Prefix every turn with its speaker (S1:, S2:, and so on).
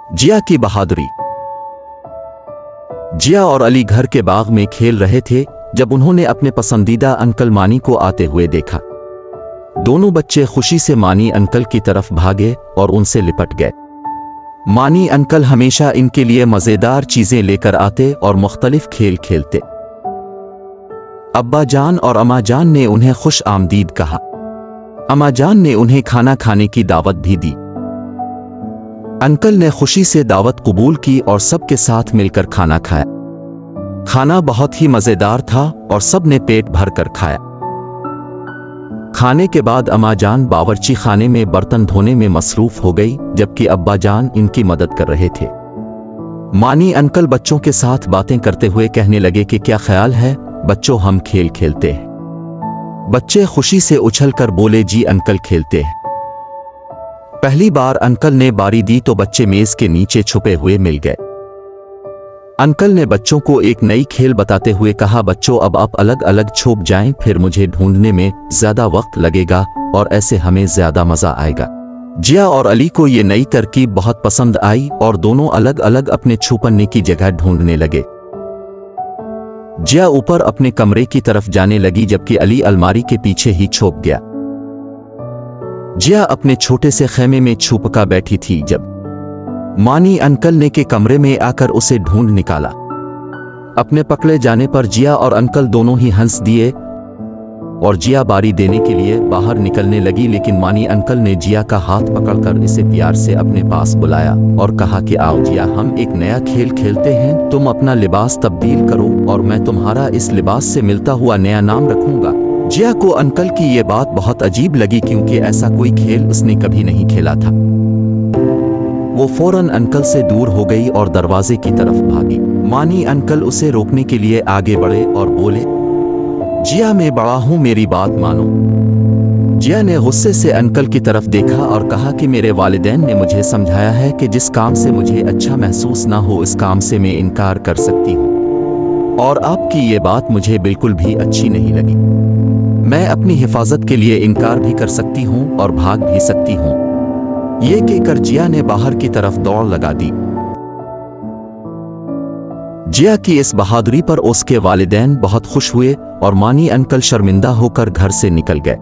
S1: जिया की बहादुरी। जिया और अली घर के बाग में खेल रहे थे जब उन्होंने अपने पसंदीदा अंकल मानी को आते हुए देखा। दोनों बच्चे खुशी से मानी अंकल की तरफ भागे और उनसे लिपट गए। मानी अंकल हमेशा इनके लिए मजेदार चीजें लेकर आते और मुख्तलिफ खेल खेलते। अब्बा जान और अम्मा जान ने उन्हें खुश आमदीद कहा। अम्मा जान ने उन्हें खाना खाने की दावत भी दी। अंकल ने खुशी से दावत कबूल की और सबके साथ मिलकर खाना खाया। खाना बहुत ही मजेदार था और सब ने पेट भर कर खाया। खाने के बाद अम्मा जान बावर्ची खाने में बर्तन धोने में मसरूफ हो गई, जबकि अब्बा जान इनकी मदद कर रहे थे। मानी अंकल बच्चों के साथ बातें करते हुए कहने लगे कि क्या ख्याल है बच्चों, हम खेल खेलते हैं। बच्चे खुशी से उछलकर बोले, जी अंकल खेलते हैं। पहली बार अंकल ने बारी दी तो बच्चे मेज के नीचे छुपे हुए मिल गए। अंकल ने बच्चों को एक नई खेल बताते हुए कहा, बच्चों अब आप अलग अलग छुप जाएं, फिर मुझे ढूंढने में ज्यादा वक्त लगेगा और ऐसे हमें ज्यादा मजा आएगा। जिया और अली को ये नई तरकीब बहुत पसंद आई और दोनों अलग अलग अपने छुपने की जगह ढूंढने लगे। जिया ऊपर अपने कमरे की तरफ जाने लगी जबकि अली अलमारी के पीछे ही छुप गया। जिया अपने छोटे से खेमे में छुपकर बैठी थी जब मानी अंकल ने के कमरे में आकर उसे ढूंढ निकाला। अपने पकड़े जाने पर जिया और अंकल दोनों ही हंस दिए और जिया बारी देने के लिए बाहर निकलने लगी, लेकिन मानी अंकल ने जिया का हाथ पकड़कर इसे प्यार से अपने पास बुलाया और कहा कि आओ जिया, हम एक नया खेल खेलते हैं। तुम अपना लिबास तब्दील करो और मैं तुम्हारा इस लिबास से मिलता हुआ नया नाम रखूंगा। जिया को अंकल की ये बात बहुत अजीब लगी क्योंकि ऐसा कोई खेल उसने कभी नहीं खेला था। वो फौरन अंकल से दूर हो गई और दरवाजे की तरफ भागी। मानी अंकल उसे रोकने के लिए आगे बढ़े और बोले, जिया मैं बड़ा हूं, मेरी बात मानो। जिया ने गुस्से से अंकल की तरफ देखा और कहा कि मेरे वालिदैन ने मुझे समझाया है कि जिस काम से मुझे अच्छा महसूस ना हो इस काम से मैं इनकार कर सकती हूँ और आपकी ये बात मुझे बिल्कुल भी अच्छी नहीं लगी। मैं अपनी हिफाजत के लिए इनकार भी कर सकती हूँ और भाग भी सकती हूँ। ये कहकर जिया ने बाहर की तरफ दौड़ लगा दी। जिया की इस बहादुरी पर उसके वालिदैन बहुत खुश हुए और मानी अंकल शर्मिंदा होकर घर से निकल गए।